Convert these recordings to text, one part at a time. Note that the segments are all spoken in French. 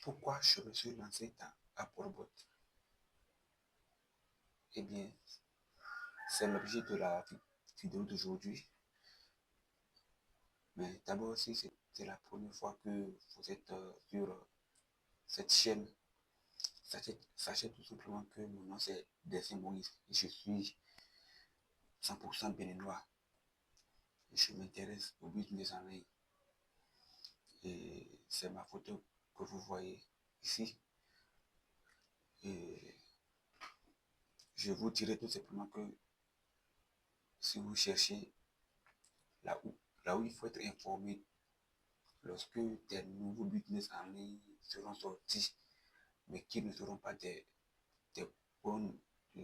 Pourquoi je me suis lancé dans Apolobot? Eh bien, c'est l'objet de la vidéo d'aujourd'hui. Mais d'abord, si c'est la première fois que vous êtes sur cette chaîne, sachez tout simplement que mon nom c'est Dessin Moïse et je suis 100% béninois. Je m'intéresse au business en ligne. Et c'est ma photo que vous voyez ici. Et je vous dirai tout simplement que si vous cherchez là où il faut être informé lorsque des nouveaux business en ligne seront sortis, mais qui ne seront pas des bonnes, euh,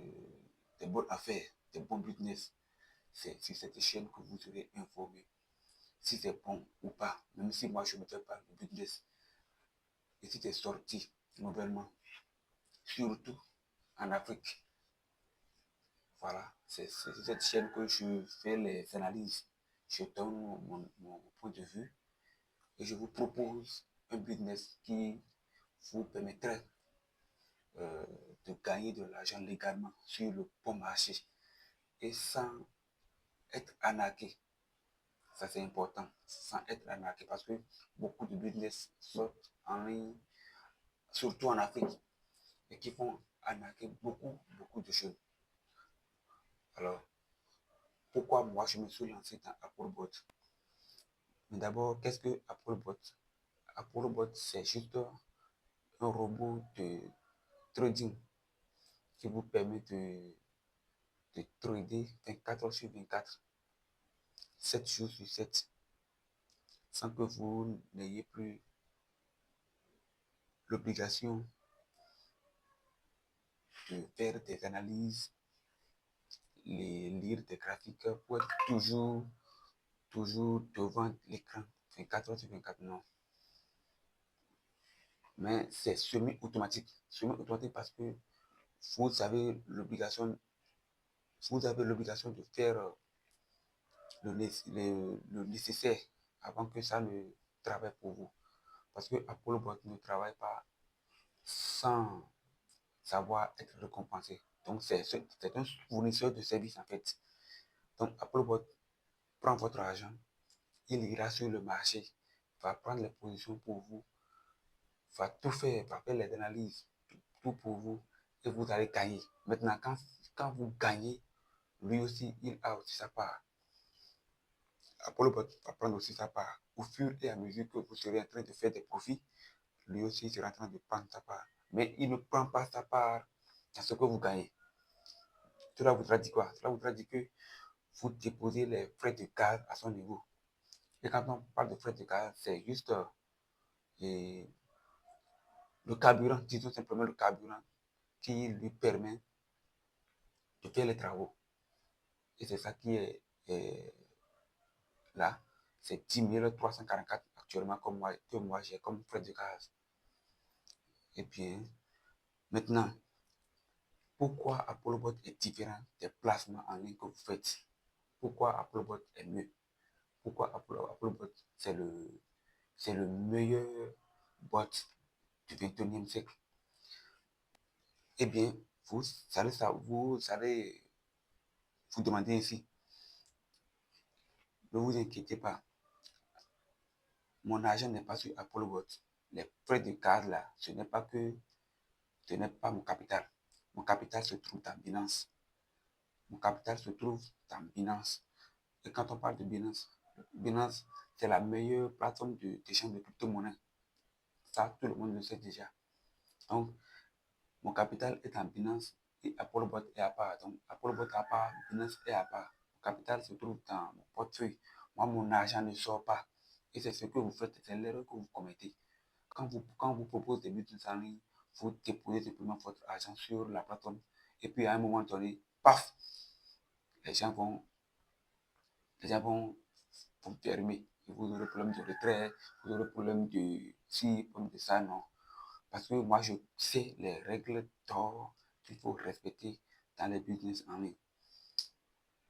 des bonnes affaires, des bons business, c'est sur cette chaîne que vous serez informé si c'est bon ou pas, même si moi je ne fais pas le business. Et si c'est sorti nouvellement, surtout en Afrique, voilà, c'est sur cette chaîne que je fais les analyses. Je donne mon point de vue et je vous propose un business qui vous permettrait euh, de gagner de l'argent légalement sur le bon marché et sans être arnaqué. Ça, c'est important, sans être arnaqué parce que beaucoup de business sortent en ligne, surtout en Afrique, et qui font arnaquer beaucoup de choses. Alors, pourquoi moi je me suis lancé dans Apolobot? Mais d'abord, qu'est-ce que Apolobot? Apolobot, c'est juste un robot de trading qui vous permet de trader 24 heures sur 24, 7 jours sur 7, sans que vous n'ayez plus l'obligation de faire des analyses, lire des graphiques pour être toujours devant l'écran 24 heures sur 24, non. Mais c'est semi-automatique. Semi-automatique parce que vous avez l'obligation, vous avez l'obligation de faire le nécessaire avant que ça ne travaille pour vous. Parce que Apolobot ne travaille pas sans savoir être récompensé. Donc, c'est un fournisseur de services en fait. Donc, Apolobot prend votre argent, il ira sur le marché, va prendre les positions pour vous, va tout faire, va faire les analyses, tout pour vous, et vous allez gagner. Maintenant, quand vous gagnez, lui aussi, il a aussi sa part. Apolobot va prendre aussi sa part. Au fur et à mesure que vous serez en train de faire des profits, lui aussi sera en train de prendre sa part. Mais il ne prend pas sa part dans ce que vous gagnez. Cela voudra dire quoi? Cela voudra dire que vous déposez les frais de gaz à son niveau. Et quand on parle de frais de gaz, c'est juste le carburant, disons simplement le carburant, qui lui permet de faire les travaux. Et c'est ça qui est là. C'est 10 344 actuellement que moi j'ai comme frais de gaz. Et bien, maintenant, pourquoi Apolobot est différent des placements en ligne que vous faites? Pourquoi Apolobot est mieux? Pourquoi Apolobot c'est le meilleur bot du 21e siècle? Eh bien, vous allez vous demander ainsi, ne vous inquiétez pas, mon argent n'est pas sur Apolobot. Les frais de carte là, ce n'est pas mon capital. Mon capital se trouve dans Binance. Mon capital se trouve dans Binance. Et quand on parle de Binance, Binance, c'est la meilleure plateforme d'échange de crypto-monnaies. Ça, tout le monde le sait déjà. Donc, mon capital est en Binance et Apolobot est à part. Donc, Apolobot est à part, Binance est à part. Mon capital se trouve dans mon portefeuille. Moi, mon argent ne sort pas. Et c'est ce que vous faites, c'est l'erreur que vous commettez. Quand vous proposez des business en ligne, vous déposez simplement votre argent sur la plateforme. Et puis, à un moment donné, paf, les gens vont, les gens vont fermer. Et vous aurez problème de retrait, vous aurez problème de ci, problème de ça, non. Parce que moi, je sais les règles d'or qu'il faut respecter dans les business en ligne.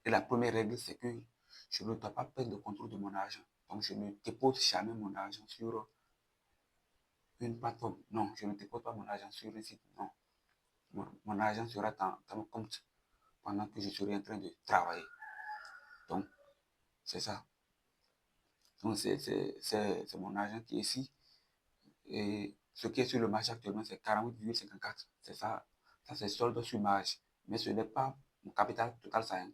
Et la première règle, c'est que je ne dois pas perdre le contrôle de mon argent. Donc, je ne dépose jamais mon argent sur une plateforme. Non, je ne dépose pas mon argent sur un site. Non. Mon argent sera dans mon compte pendant que je serai en train de travailler. Donc, c'est ça. Donc, c'est mon argent qui est ici. Et ce qui est sur le marché actuellement, c'est 48,54. C'est ça. Ça, c'est solde sur marge. Mais ce n'est pas mon capital total, ça. Hein.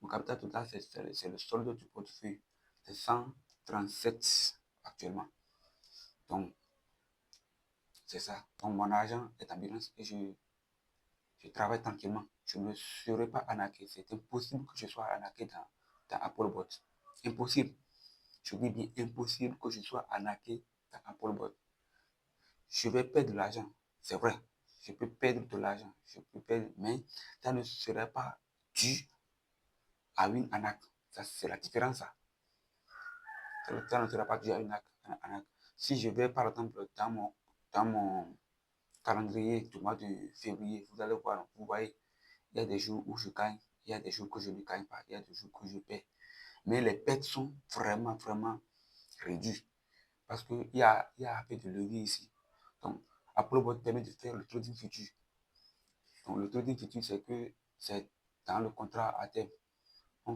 Mon capital total, c'est le solde du portefeuille. C'est 137 actuellement. Donc, c'est ça. Donc, mon argent est en balance et je travaille tranquillement. Je ne serai pas arnaqué. C'est impossible que je sois arnaqué dans Applebot. Impossible. Je dis bien impossible que je sois arnaqué dans Applebot. Je vais perdre de l'argent. C'est vrai. Je peux perdre de l'argent. Je peux perdre, mais ça ne serait pas dû à une arnaque. Ça, c'est la différence. Ça ne sera pas dû à une arnaque. Si je vais, par exemple, dans mon calendrier du mois de février, vous allez voir, vous voyez, il y a des jours où je gagne, il y a des jours que je ne gagne pas, il y a des jours que je perds. Mais les pertes sont vraiment, vraiment réduites parce qu'il y a un peu de levier ici. Donc, Applebot permet de faire le trading futur. Donc, le trading futur, c'est que c'est dans le contrat à terme. On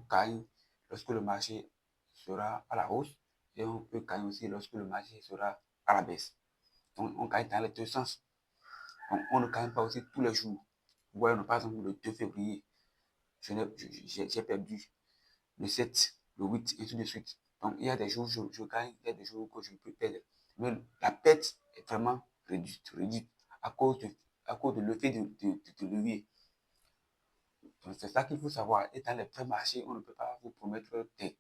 gagne lorsque le marché sera à la hausse et on peut gagner aussi lorsque le marché sera à la baisse. Donc, on gagne dans les deux sens. Donc, on ne gagne pas aussi tous les jours. Vous voyez, par exemple, le 2 février, j'ai perdu le 7, le 8, et ainsi de suite. Donc, il y a des jours où je gagne, il y a des jours où je peux perdre. Mais la perte est vraiment réduite à cause de l'effet de levier. Donc, c'est ça qu'il faut savoir. Et dans les prêts marchés, on ne peut pas vous promettre des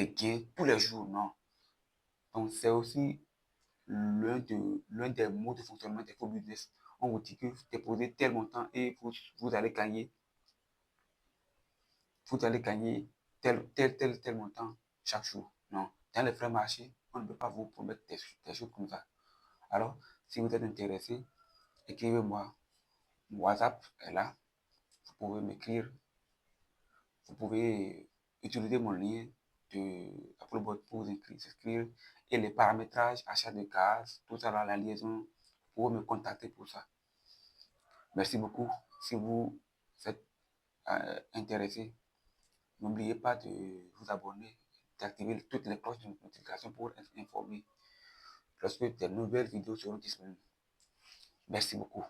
gains tous les jours, non. Donc, c'est aussi l'un des modes de fonctionnement des faux business. On vous dit que vous déposez tel montant et vous allez gagner tel montant chaque jour. Non. Dans les frais marchés, on ne peut pas vous promettre des choses comme ça. Alors, si vous êtes intéressé, écrivez-moi. Mon WhatsApp est là. Vous pouvez m'écrire. Vous pouvez utiliser mon lien de Applebot pour vous inscrire. Et les paramétrages, achat de gaz, tout ça, là, la liaison, vous pouvez me contacter pour ça. Merci beaucoup. Si vous êtes intéressé, n'oubliez pas de vous abonner, d'activer toutes les cloches de notification pour être informé lorsque des nouvelles vidéos seront disponibles. Merci beaucoup.